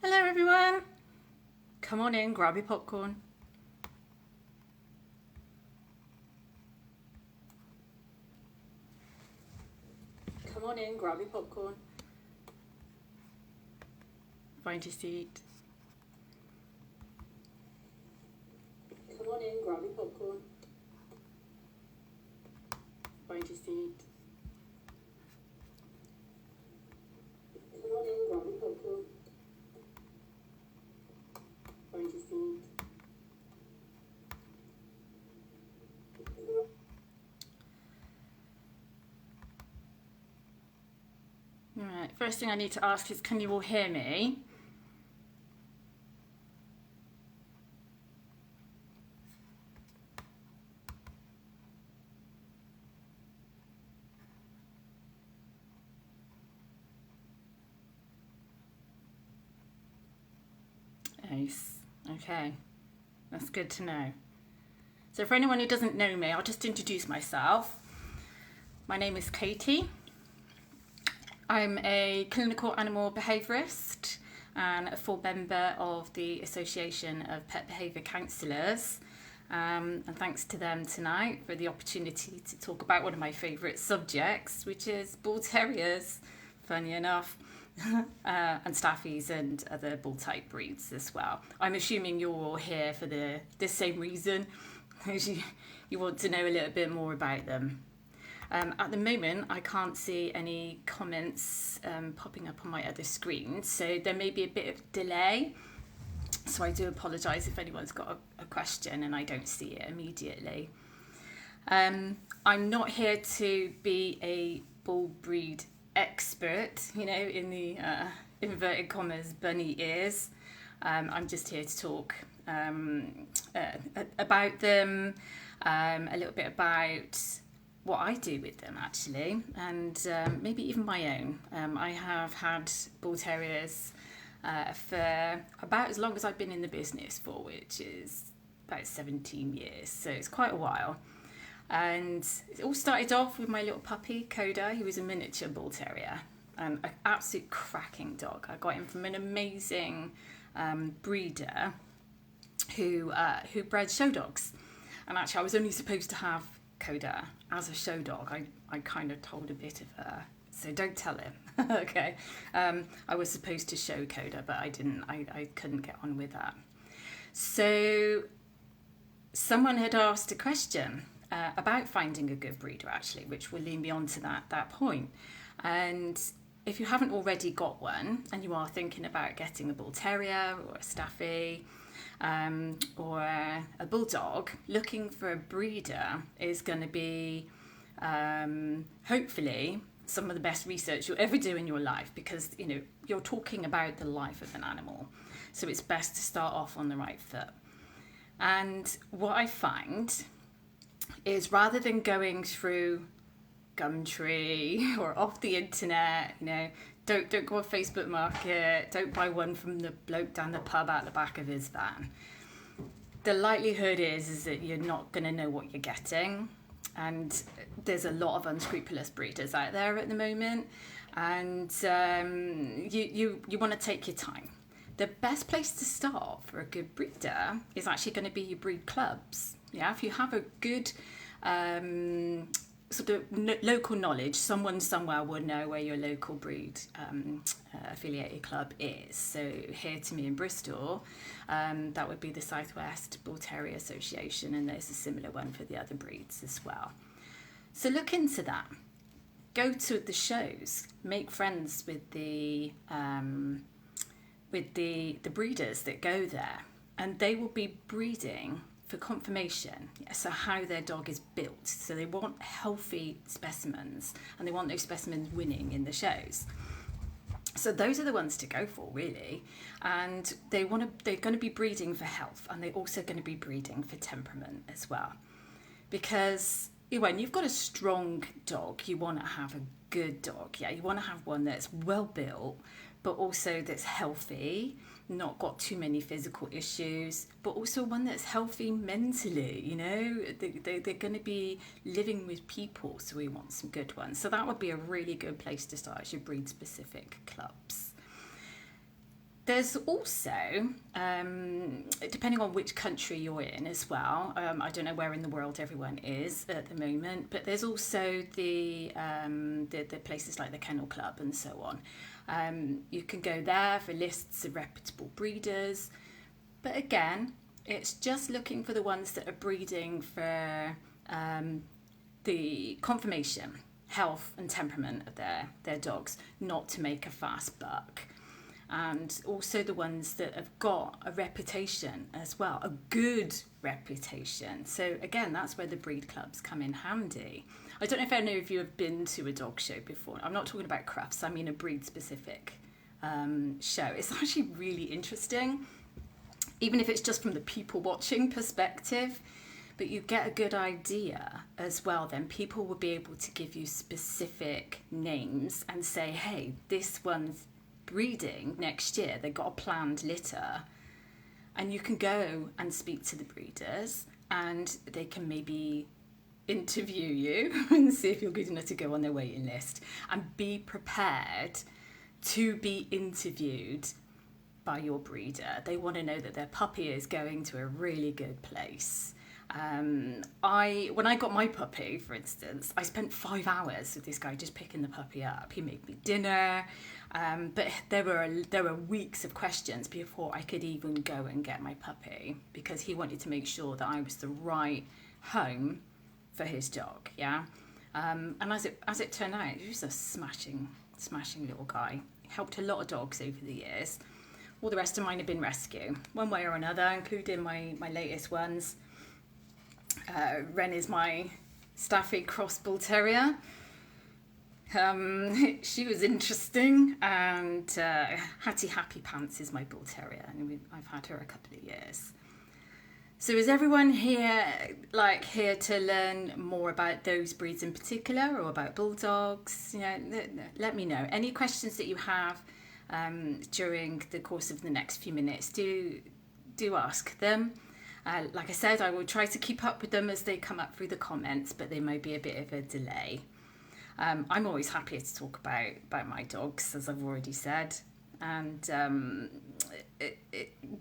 Hello everyone! Come on in, grab your popcorn. Come on in, grab your popcorn. Find your seat. Come on in, grab your popcorn. Find your seat. Come on in, grab your popcorn. Find your seat. Alright, first thing I need to ask is, can you all hear me? Ace. Okay, that's good to know. So for anyone who doesn't know me, I'll just introduce myself. My name is Katie. I'm a clinical animal behaviourist and a full member of the Association of Pet Behaviour Counsellors. And thanks to them tonight for the opportunity to talk about one of my favourite subjects, which is Bull Terriers, funny enough, and Staffies and other bull type breeds as well. I'm assuming you're all here for the same reason, because you want to know a little bit more about them. At the moment, I can't see any comments popping up on my other screen, so there may be a bit of delay. So I do apologise if anyone's got a question and I don't see it immediately. I'm not here to be a bull breed expert, you know, in the inverted commas bunny ears. I'm just here to talk about them, a little bit about what I do with them actually, and maybe even my own. I have had bull terriers for about as long as I've been in the business for, which is about 17 years, so it's quite a while. And it all started off with my little puppy Coda. He was a miniature bull terrier, an absolute cracking dog. I got him from an amazing breeder who bred show dogs, and actually I was only supposed to have Coda as a show dog. I kind of told a bit of her, so don't tell him. Okay, I was supposed to show Coda, but I didn't. I couldn't get on with that. So someone had asked a question about finding a good breeder, actually, which will lead me on to that point. And if you haven't already got one and you are thinking about getting a bull terrier or a staffy or a bulldog, looking for a breeder is going to be hopefully some of the best research you'll ever do in your life, because you know you're talking about the life of an animal, so it's best to start off on the right foot. And what I find is, rather than going through Gumtree or off the internet, you know, don't go on Facebook Market, don't buy one from the bloke down the pub out the back of his van. The likelihood is that you're not going to know what you're getting, and there's a lot of unscrupulous breeders out there at the moment, and you want to take your time. The best place to start for a good breeder is actually going to be your breed clubs. Yeah, if you have a good sort of local knowledge, someone somewhere will know where your local breed affiliated club is. So here to me in Bristol, that would be the Southwest Bull Terrier Association, and there's a similar one for the other breeds as well. So look into that. Go to the shows, make friends with the breeders that go there, and they will be breeding for confirmation, so how their dog is built. So they want healthy specimens, and they want those specimens winning in the shows. So those are the ones to go for, really. And they're going to be breeding for health, and they're also going to be breeding for temperament as well. Because when you've got a strong dog, you want to have a good dog. Yeah, you want to have one that's well built, but also that's healthy, not got too many physical issues, but also one that's healthy mentally. You know, they're going to be living with people, so we want some good ones. So that would be a really good place to start, your breed specific clubs. There's also, depending on which country you're in as well, I don't know where in the world everyone is at the moment, but there's also the places like the Kennel Club and so on. You can go there for lists of reputable breeders, but again, it's just looking for the ones that are breeding for the conformation, health and temperament of their dogs, not to make a fast buck. And also the ones that have got a reputation as well, a good reputation. So again, that's where the breed clubs come in handy. I don't know if any of you have been to a dog show before. I'm not talking about crufts, I mean a breed specific show. It's actually really interesting, even if it's just from the people watching perspective, but you get a good idea as well. Then people will be able to give you specific names and say, hey, this one's breeding next year, they got a planned litter, and you can go and speak to the breeders and they can maybe interview you and see if you're good enough to go on their waiting list, and be prepared to be interviewed by your breeder. They want to know that their puppy is going to a really good place. When I got my puppy, for instance, I spent 5 hours with this guy just picking the puppy up. He made me dinner, but there were weeks of questions before I could even go and get my puppy, because he wanted to make sure that I was the right home for his dog. Yeah, and as it turned out, he was a smashing little guy. He helped a lot of dogs over the years. All the rest of mine have been rescue, one way or another, including my latest ones. Ren is my Staffordshire Cross Bull Terrier. She was interesting, and Hattie Happy Pants is my Bull Terrier, and I've had her a couple of years. So is everyone here to learn more about those breeds in particular, or about Bulldogs? You know, let me know. Any questions that you have during the course of the next few minutes, do ask them. Like I said, I will try to keep up with them as they come up through the comments, but there may be a bit of a delay. I'm always happy to talk about my dogs, as I've already said. And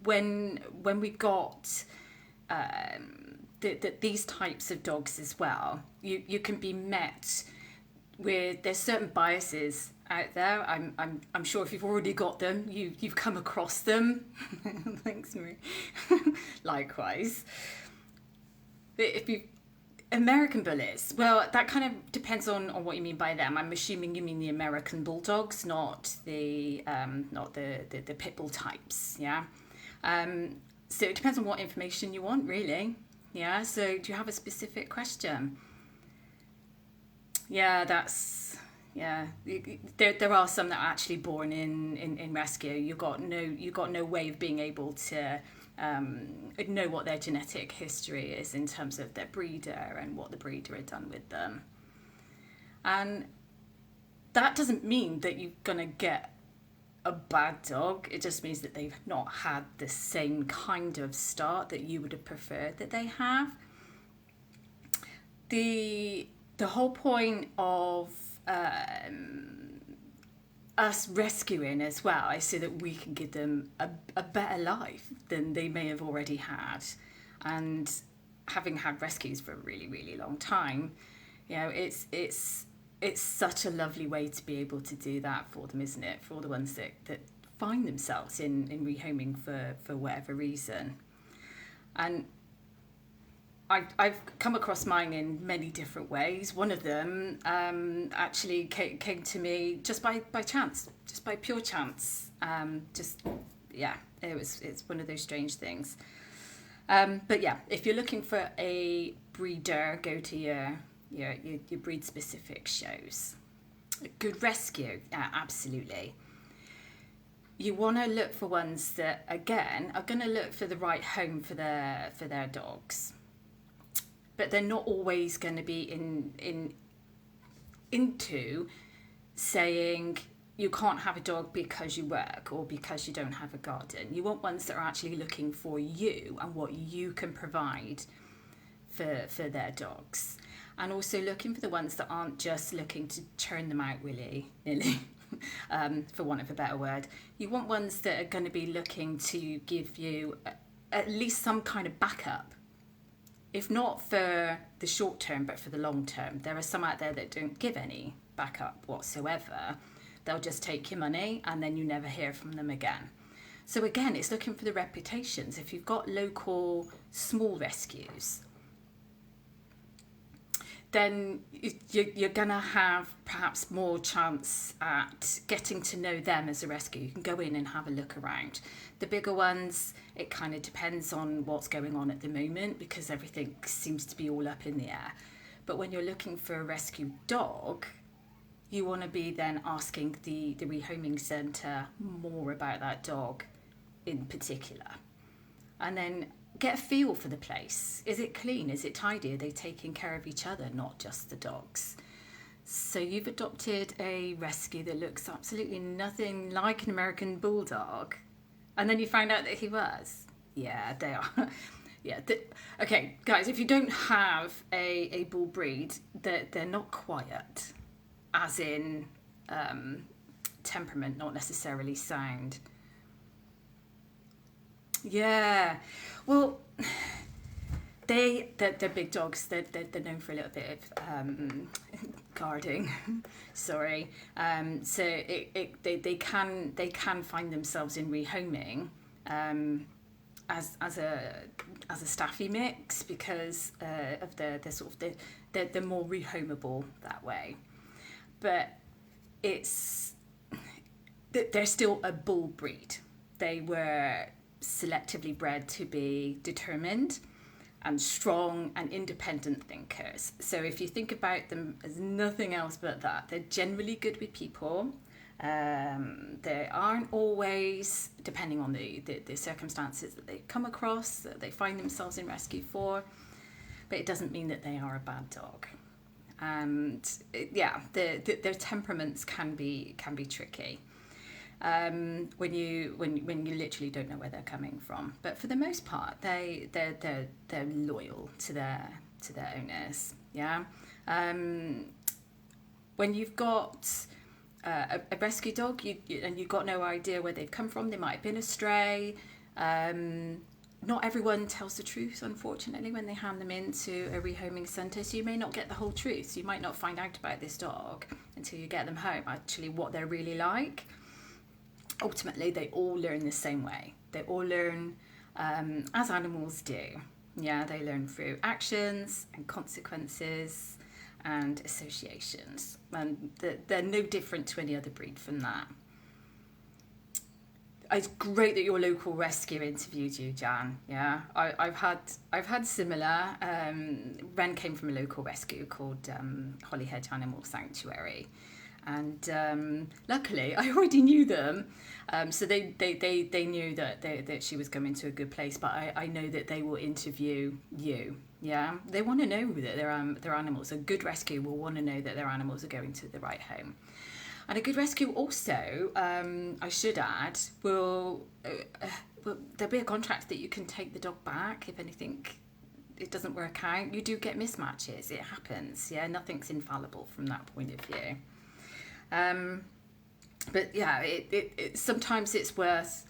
when we've got these types of dogs as well, you can be met with, there's certain biases out there. I'm sure if you've already got them, you've come across them. Thanks, Marie. Likewise. If you American Bullies, well, that kind of depends on what you mean by them. I'm assuming you mean the American Bulldogs, not the pit bull types. Yeah. So it depends on what information you want, really. Yeah. So do you have a specific question? Yeah, there are some that are actually born in rescue. You've got no way of being able to know what their genetic history is in terms of their breeder and what the breeder had done with them. And that doesn't mean that you're gonna get a bad dog. It just means that they've not had the same kind of start that you would have preferred that they have. The whole point of us rescuing as well is so that we can give them a better life than they may have already had. And having had rescues for a really, really long time, you know, it's such a lovely way to be able to do that for them, isn't it? For all the ones that find themselves in rehoming for whatever reason. And I've come across mine in many different ways. One of them actually came to me just by chance, just by pure chance. It's one of those strange things. But yeah, if you're looking for a breeder, go to your breed specific shows. A good rescue, absolutely. You want to look for ones that, again, are going to look for the right home for their dogs. But they're not always going to be into saying you can't have a dog because you work or because you don't have a garden. You want ones that are actually looking for you and what you can provide for their dogs. And also looking for the ones that aren't just looking to churn them out willy-nilly. for want of a better word. You want ones that are going to be looking to give you at least some kind of backup. If not for the short term, but for the long term. There are some out there that don't give any backup whatsoever. They'll just take your money and then you never hear from them again. So again, it's looking for the reputations. If you've got local small rescues, then you're going to have perhaps more chance at getting to know them as a rescue. You can go in and have a look around. The bigger ones, it kind of depends on what's going on at the moment because everything seems to be all up in the air. But when you're looking for a rescue dog, you want to be then asking the rehoming centre more about that dog in particular. And then get a feel for the place. Is it clean? Is it tidy? Are they taking care of each other, not just the dogs? So you've adopted a rescue that looks absolutely nothing like an American Bulldog. And then you find out that he was. Yeah, they are. Yeah. Okay, guys, if you don't have a bull breed, they're not quiet. As in temperament, not necessarily sound. Yeah, well, they're big dogs. They're known for a little bit of guarding. Sorry. So they can find themselves in rehoming as a staffy mix because of the sort of they're more rehomable that way. But they're still a bull breed. They were selectively bred to be determined and strong and independent thinkers. So if you think about them as nothing else but that, they're generally good with people. They aren't always, depending on the circumstances that they come across, that they find themselves in rescue for, but it doesn't mean that they are a bad dog. And their temperaments can be tricky. When you literally don't know where they're coming from, but for the most part, they're loyal to their owners. Yeah. When you've got a rescue dog, and you've got no idea where they've come from, they might have been astray. Not everyone tells the truth, unfortunately, when they hand them into a rehoming centre. So you may not get the whole truth. You might not find out about this dog until you get them home. Actually, what they're really like. Ultimately, they all learn the same way. They all learn as animals do. Yeah, they learn through actions and consequences and associations. And they're no different to any other breed from that. It's great that your local rescue interviewed you, Jan. Yeah, I've had similar. Ren came from a local rescue called Hollyhedge Animal Sanctuary. And luckily, I already knew them, so they knew that she was coming to a good place. But I know that they will interview you. Yeah, they want to know that their animals. A good rescue will want to know that their animals are going to the right home. And a good rescue also, I should add, will there'll be a contract that you can take the dog back if anything it doesn't work out. You do get mismatches. It happens. Yeah, nothing's infallible from that point of view. But yeah, it sometimes it's worth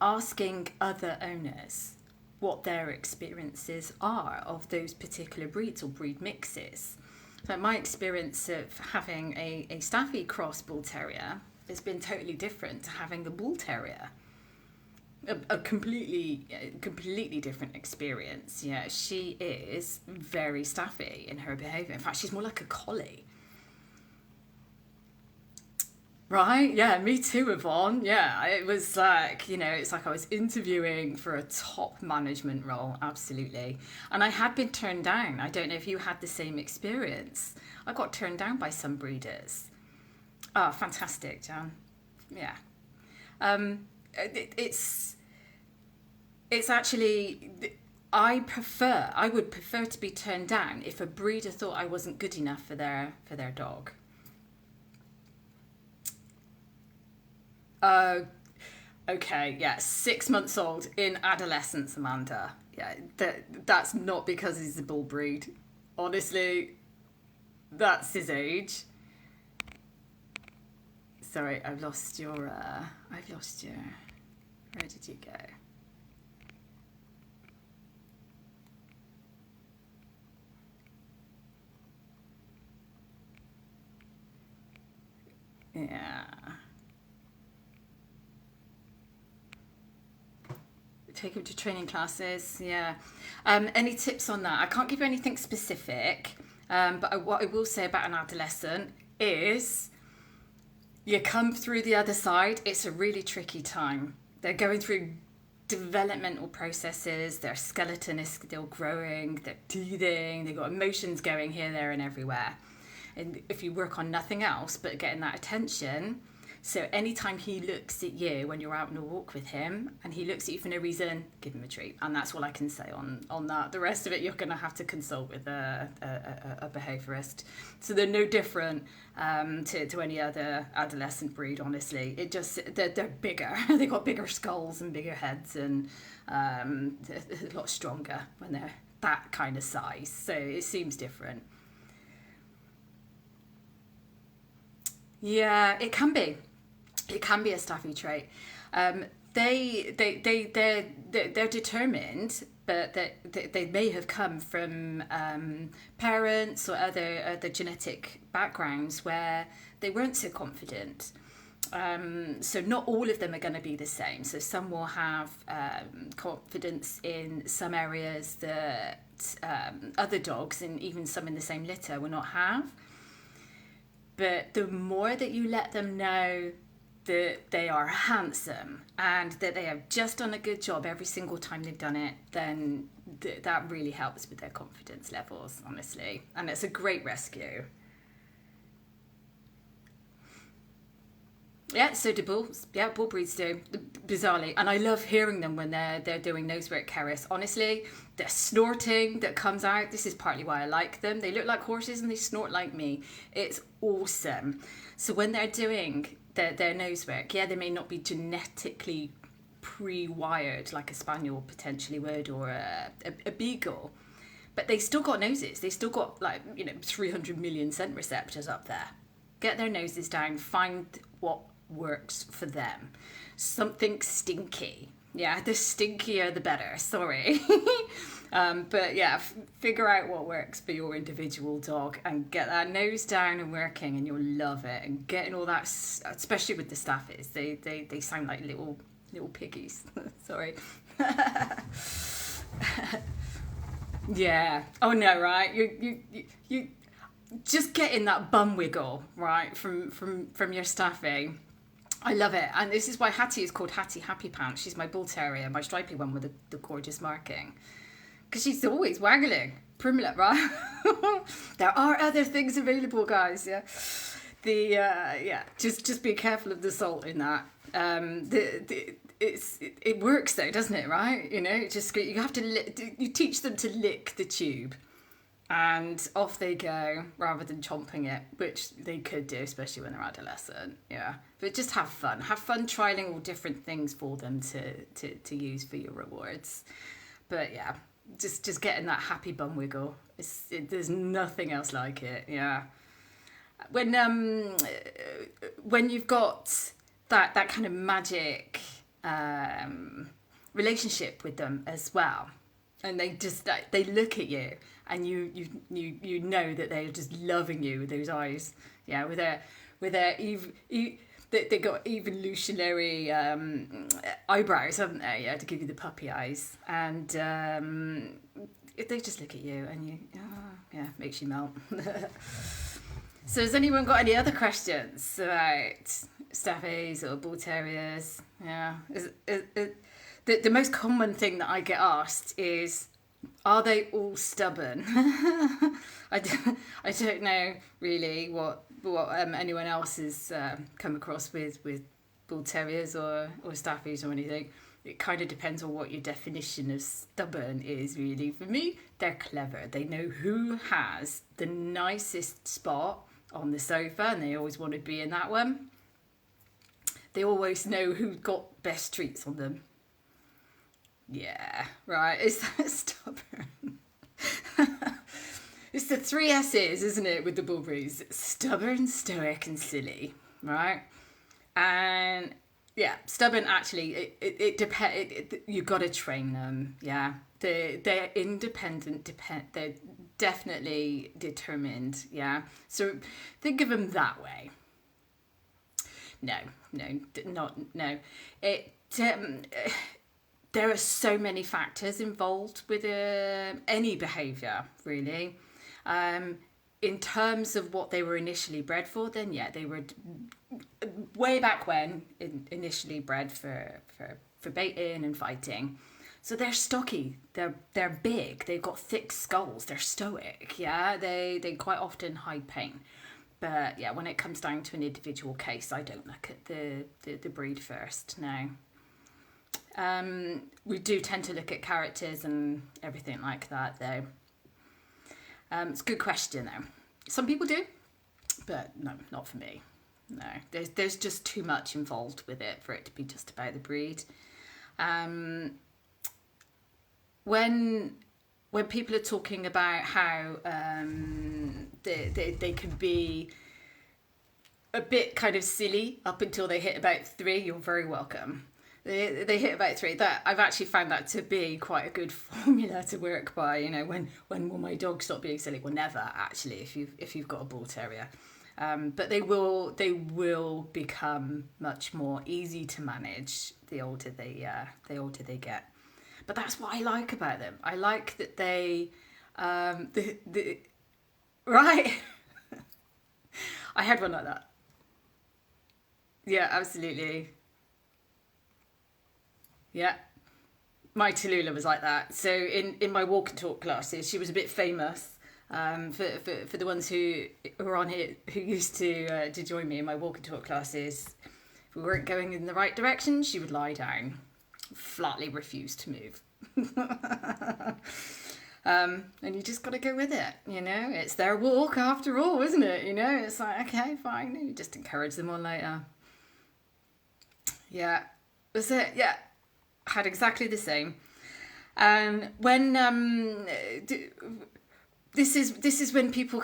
asking other owners what their experiences are of those particular breeds or breed mixes. So my experience of having a Staffy cross Bull Terrier has been totally different to having a Bull Terrier. A completely different experience. Yeah, she is very Staffy in her behaviour. In fact, she's more like a collie. Right, yeah, me too, Yvonne. Yeah, it was like, it's like I was interviewing for a top management role, absolutely. And I had been turned down. I don't know if you had the same experience. I got turned down by some breeders. Oh, fantastic, Jan. Yeah. It's actually, I would prefer to be turned down if a breeder thought I wasn't good enough for their dog. Okay, yeah, 6 months old in adolescence, Amanda. Yeah, that's not because he's a bull breed. Honestly, that's his age. Sorry, I've lost your, where did you go? Yeah. Take him to training classes, yeah. Any tips on that? I can't give you anything specific, but what I will say about an adolescent is you come through the other side, it's a really tricky time. They're going through developmental processes, their skeleton is still growing, they're teething, they've got emotions going here, there and everywhere. And if you work on nothing else but getting that attention, so anytime he looks at you when you're out on a walk with him and he looks at you for no reason, give him a treat. And that's all I can say on that. The rest of it, you're going to have to consult with a behaviourist. So they're no different to any other adolescent breed, honestly. It just, they're bigger. They've got bigger skulls and bigger heads and they're a lot stronger when they're that kind of size. So it seems different. Yeah, it can be. It can be a staffy trait. They're determined, but they may have come from parents or other genetic backgrounds where they weren't so confident. So not all of them are going to be the same. So some will have confidence in some areas that other dogs and even some in the same litter will not have. But the more that you let them know that they are handsome and that they have just done a good job every single time they've done it, then that really helps with their confidence levels, honestly. And it's a great rescue. Yeah, so do bulls. Yeah, bull breeds do, bizarrely. And I love hearing them when they're doing nose work caress. Honestly, the snorting that comes out, this is partly why I like them. They look like horses and they snort like me. It's awesome. So when they're doing their nose work, yeah, they may not be genetically pre-wired like a spaniel potentially would or a beagle, but they still got noses. They still got 300 million scent receptors up there. Get their noses down, find what works for them. Something stinky. Yeah, the stinkier the better, sorry. But yeah, figure out what works for your individual dog and get that nose down and working and you'll love it. And getting all that, especially with the staffies, they sound like little piggies. Sorry. Yeah. Oh no, right? You just getting that bum wiggle, right, from your staffing. I love it. And this is why Hattie is called Hattie Happy Pants. She's my bull terrier, my stripy one with the gorgeous marking. Because she's always waggling. Primlet, right? There are other things available, guys, yeah. Just be careful of the salt in that. It works though, doesn't it, right? You have to you teach them to lick the tube. And off they go rather than chomping it, which they could do, especially when they're adolescent. Yeah, but just have fun trialing all different things for them to use for your rewards. But yeah, just getting that happy bum wiggle. There's nothing else like it. Yeah, when you've got that kind of magic relationship with them as well, and they look at you. And you know that they're just loving you with those eyes, yeah. With their they got evolutionary eyebrows, haven't they? Yeah, to give you the puppy eyes, and they just look at you, and makes you melt. So, has anyone got any other questions about staffies or bull terriers? Yeah, the most common thing that I get asked is, are they all stubborn? I don't know really what anyone else has come across with bull terriers or staffies or anything. It kind of depends on what your definition of stubborn is, really. For me, they're clever. They know who has the nicest spot on the sofa and they always want to be in that one. They always know who got best treats on them. Yeah, right. Is that stubborn? It's the 3 S's, isn't it, with the bull breeds? Stubborn, stoic, and silly, right? And yeah, stubborn. Actually, it depends. You got to train them. Yeah, they're independent. They're definitely determined. Yeah. So think of them that way. No, not no. It. There are so many factors involved with any behaviour, really. In terms of what they were initially bred for, then yeah, they were way back when initially bred for baiting and fighting. So they're stocky, they're big, they've got thick skulls, they're stoic, yeah, they quite often hide pain. But yeah, when it comes down to an individual case, I don't look at the breed first, no. We do tend to look at characters and everything like that, though. It's a good question, though. Some people do, but no, not for me. No, there's just too much involved with it for it to be just about the breed. When people are talking about how they can be a bit kind of silly up until they hit about 3, you're very welcome. They hit about 3. That I've actually found that to be quite a good formula to work by. You know, when will my dog stop being silly? Well, never actually. If you've got a bull terrier, but they will become much more easy to manage the older they get. But that's what I like about them. I like that they right. I had one like that. Yeah, absolutely. Yeah, my Tallulah was like that. So in my walk and talk classes, she was a bit famous. For the ones who were on here who used to join me in my walk and talk classes, if we weren't going in the right direction, she would lie down, flatly refuse to move. And you just got to go with it, you know. It's their walk after all, isn't it? You know, it's like, okay, fine. You just encourage them on later. Yeah, that's it. Yeah. Had exactly the same. When this is when people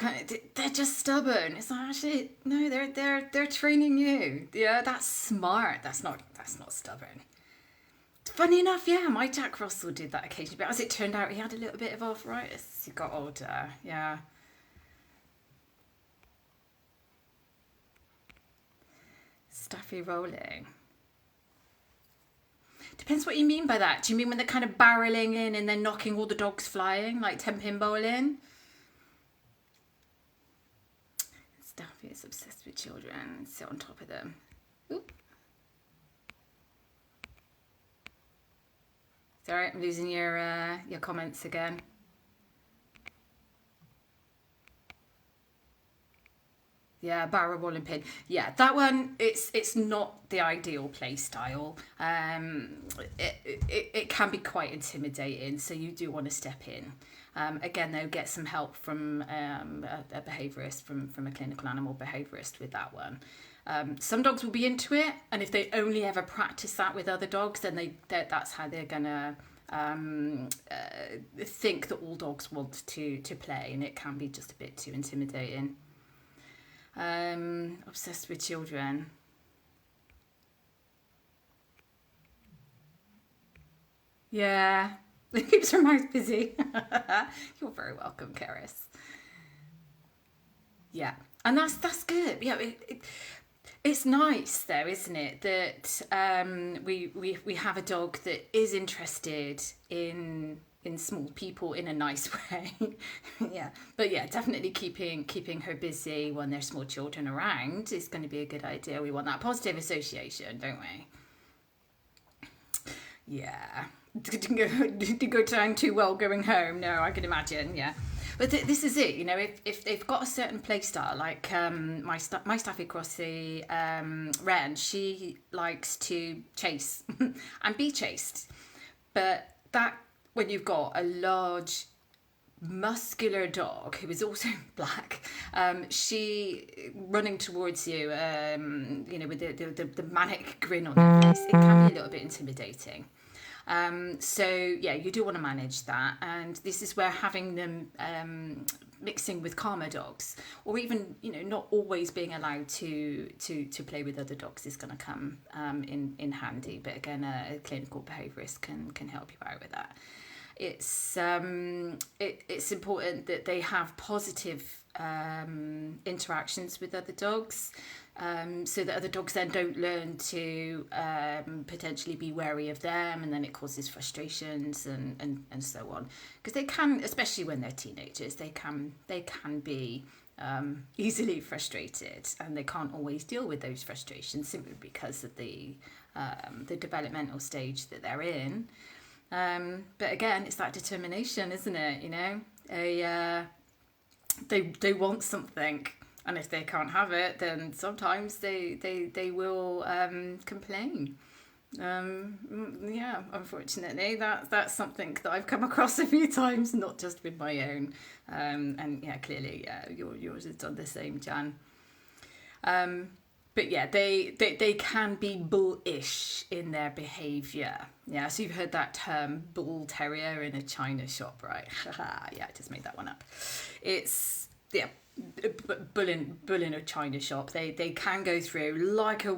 they're just stubborn. It's like, actually no, they're training you. Yeah, that's smart. That's not stubborn. Funny enough, yeah, my Jack Russell did that occasionally, but as it turned out, he had a little bit of arthritis as he got older. Yeah. Stuffy rolling. Depends what you mean by that. Do you mean when they're kind of barreling in and then knocking all the dogs flying, like 10-pin bowling? Staffy is obsessed with children. Sit on top of them. Oop. Sorry, I'm losing your comments again. Yeah, barrel rolling pin. Yeah, that one, it's not the ideal play style. It can be quite intimidating, so you do want to step in. Again, though, get some help from a behaviourist, from a clinical animal behaviourist with that one. Some dogs will be into it, and if they only ever practice that with other dogs, then that's how they're gonna think that all dogs want to play, and it can be just a bit too intimidating. Obsessed with children. Yeah, it keeps her mouth busy. You're very welcome, Keris. Yeah, and that's good. Yeah, it's nice though, isn't it, that we have a dog that is interested in small people in a nice way. Yeah, but yeah, definitely keeping her busy when there's small children around is going to be a good idea. We want that positive association, don't we? Yeah, didn't go down too well going home. No, I can imagine. Yeah, but this is it. You know, if they've got a certain play style, like my Staffy Crossy Ren, she likes to chase and be chased, but that. When you've got a large, muscular dog who is also black, she running towards you, you know, with the manic grin on her face, it can be a little bit intimidating. So yeah, you do want to manage that, and this is where having them mixing with calmer dogs, or even, you know, not always being allowed to play with other dogs is going to come in handy. But again, a clinical behaviourist can help you out with that. It's important that they have positive interactions with other dogs, so that other dogs then don't learn to potentially be wary of them, and then it causes frustrations and so on. Because they can, especially when they're teenagers, they can be easily frustrated, and they can't always deal with those frustrations simply because of the developmental stage that they're in. But again, it's that determination, isn't it? You know, they want something, and if they can't have it, then sometimes they will complain. Yeah, unfortunately, that's something that I've come across a few times, not just with my own. And yeah, clearly, yours has done the same, Jan. But yeah, they can be bullish in their behaviour. Yeah, so you've heard that term, bull terrier in a china shop, right? Yeah, I just made that one up. It's, yeah, bull in a china shop. They can go through like a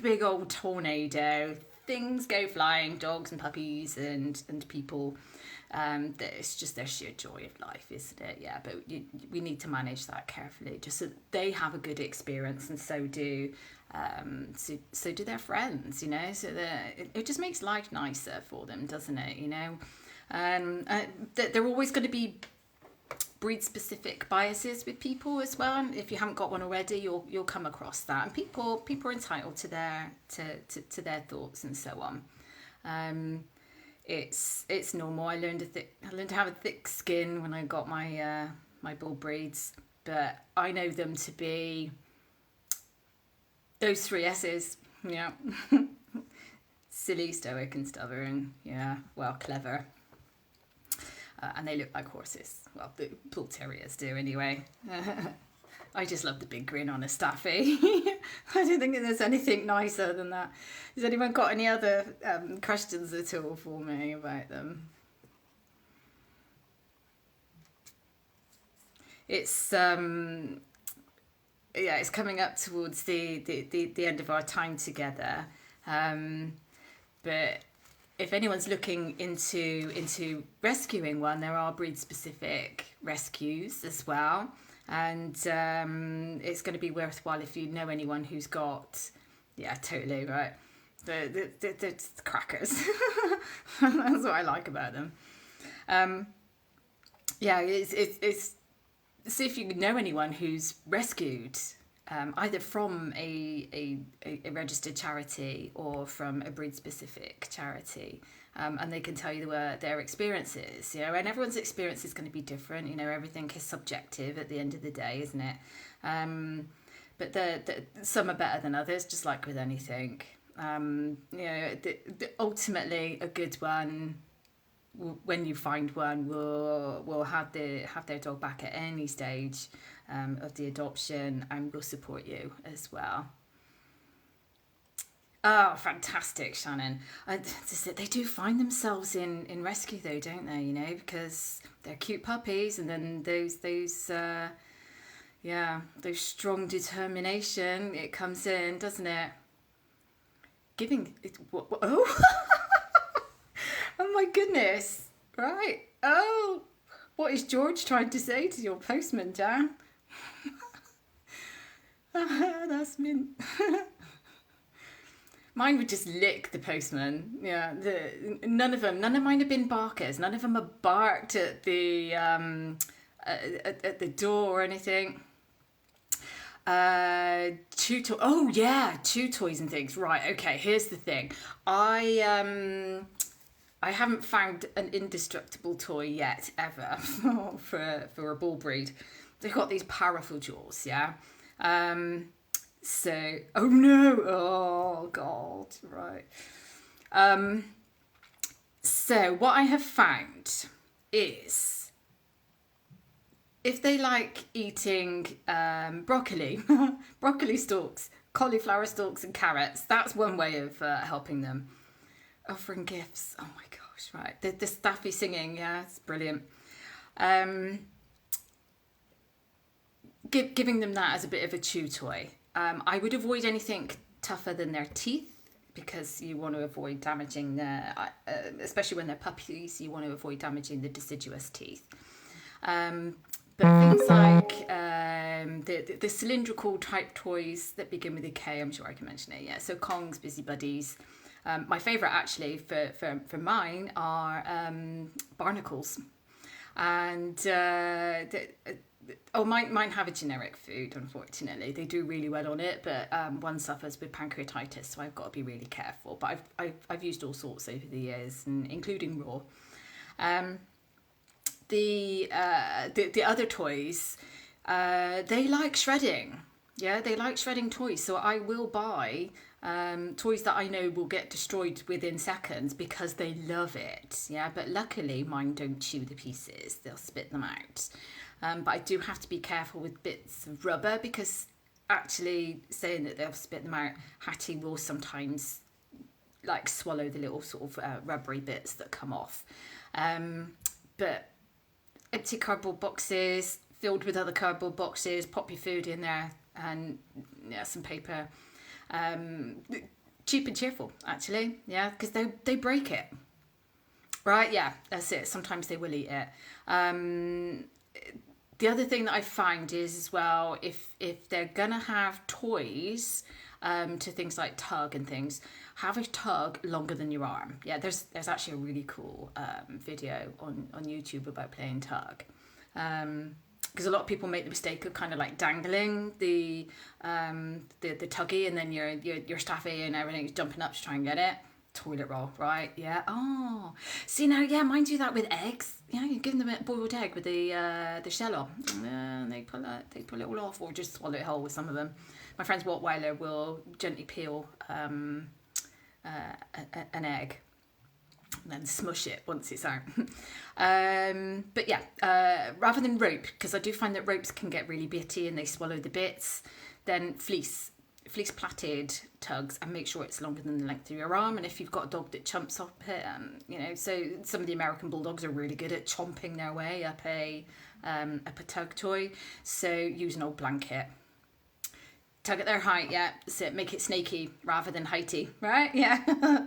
big old tornado. Things go flying, dogs and puppies and people. It's just their sheer joy of life, isn't it? Yeah, but we need to manage that carefully, just so that they have a good experience, and so do their friends, you know. So that it just makes life nicer for them, doesn't it? You know, there are always going to be breed-specific biases with people as well. And if you haven't got one already, you'll come across that. And people are entitled to their thoughts and so on. It's normal. I learned to have a thick skin when I got my my bull breeds, but I know them to be those 3 S's. Yeah, silly, stoic, and stubborn. Yeah, well, clever. And they look like horses. Well, the bull terriers do anyway. I just love the big grin on a staffy. I don't think there's anything nicer than that. Has anyone got any other questions at all for me about them? It's it's coming up towards the end of our time together. But if anyone's looking into rescuing one, there are breed-specific rescues as well. And it's going to be worthwhile if you know anyone who's got, yeah, totally, right, the crackers. That's what I like about them. Yeah, it's see if you know anyone who's rescued either from a registered charity or from a breed-specific charity. And they can tell you their experiences, you know, and everyone's experience is going to be different. You know, everything is subjective at the end of the day, isn't it? But some are better than others, just like with anything. You know, ultimately a good one, when you find one, will have their dog back at any stage of the adoption, and will support you as well. Oh, fantastic, Shannon. They do find themselves in rescue though, don't they? You know, because they're cute puppies, and then those strong determination, it comes in, doesn't it? Giving it, oh, oh my goodness, right? Oh, what is George trying to say to your postman, Jan? That's mint. Mine would just lick the postman. Yeah, none of mine have been barkers. None of them have barked at the door or anything. Chew toys and things. Right. Okay. Here's the thing. I haven't found an indestructible toy yet ever for a bull breed. They've got these powerful jaws. Yeah. So, oh no, oh God, right. So what I have found is, if they like eating broccoli, broccoli stalks, cauliflower stalks and carrots, that's one way of helping them. Offering gifts, oh my gosh, right. The Staffy singing, yeah, it's brilliant. giving them that as a bit of a chew toy. I would avoid anything tougher than their teeth, because you want to avoid damaging especially when they're puppies, you want to avoid damaging the deciduous teeth. But things like the cylindrical type toys that begin with a K, I'm sure I can mention it. Yeah, so Kongs, Busy Buddies. My favourite actually for mine are barnacles. And mine have a generic food, unfortunately. They do really well on it, but one suffers with pancreatitis, so I've got to be really careful. But I've used all sorts over the years, and including raw. The other toys, they like shredding. Yeah, they like shredding toys. So I will buy toys that I know will get destroyed within seconds because they love it. Yeah, but luckily mine don't chew the pieces. They'll spit them out. But I do have to be careful with bits of rubber, because actually saying that they'll spit them out, Hattie will sometimes like swallow the little sort of rubbery bits that come off. But empty cardboard boxes filled with other cardboard boxes, pop your food in there, and some paper. Cheap and cheerful, actually. Yeah, because they break it. Right, yeah, that's it. Sometimes they will eat it. The other thing that I find is, as well, if they're gonna have toys, to things like tug and things, have a tug longer than your arm. Yeah, there's actually a really cool video on YouTube about playing tug. Because a lot of people make the mistake of kind of like dangling the tuggy, and then your staffy and everything's jumping up to try and get it. Toilet roll, right? Yeah. Oh, see now, yeah, mine do that with eggs. Yeah, you give them a boiled egg with the shell on, and they pull it all off, or just swallow it whole with some of them. My friend's Rottweiler will gently peel an egg and then smush it once it's out. But yeah, rather than rope, because I do find that ropes can get really bitty and they swallow the bits, then fleece plaited tugs, and make sure it's longer than the length of your arm. And if you've got a dog that chumps up it, so some of the American Bulldogs are really good at chomping their way up a tug toy. So use an old blanket. Tug at their height, yeah. So make it snaky rather than heighty, right? Yeah.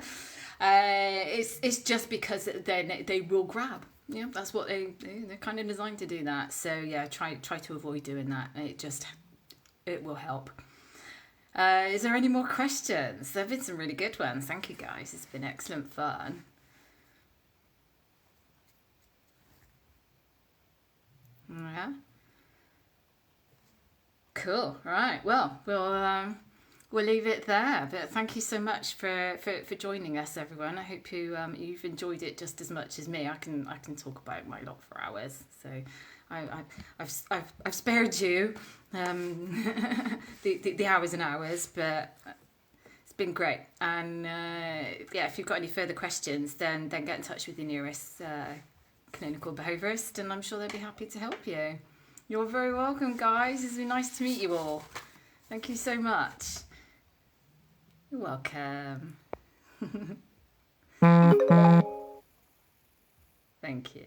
It's just because then they will grab. Yeah, that's what they're kind of designed to do that. So yeah, try to avoid doing that. It will help. Is there any more questions? There have been some really good ones. Thank you, guys. It's been excellent fun. Yeah. Cool. Right. Well, we'll leave it there. But thank you so much for joining us, everyone. I hope you've enjoyed it just as much as me. I can talk about my lot for hours. So I've spared you the hours and hours, but it's been great. And yeah, if you've got any further questions, then get in touch with your nearest clinical behaviourist, and I'm sure they'll be happy to help you. You're very welcome, guys. It's been nice to meet you all. Thank you so much. You're welcome. Thank you.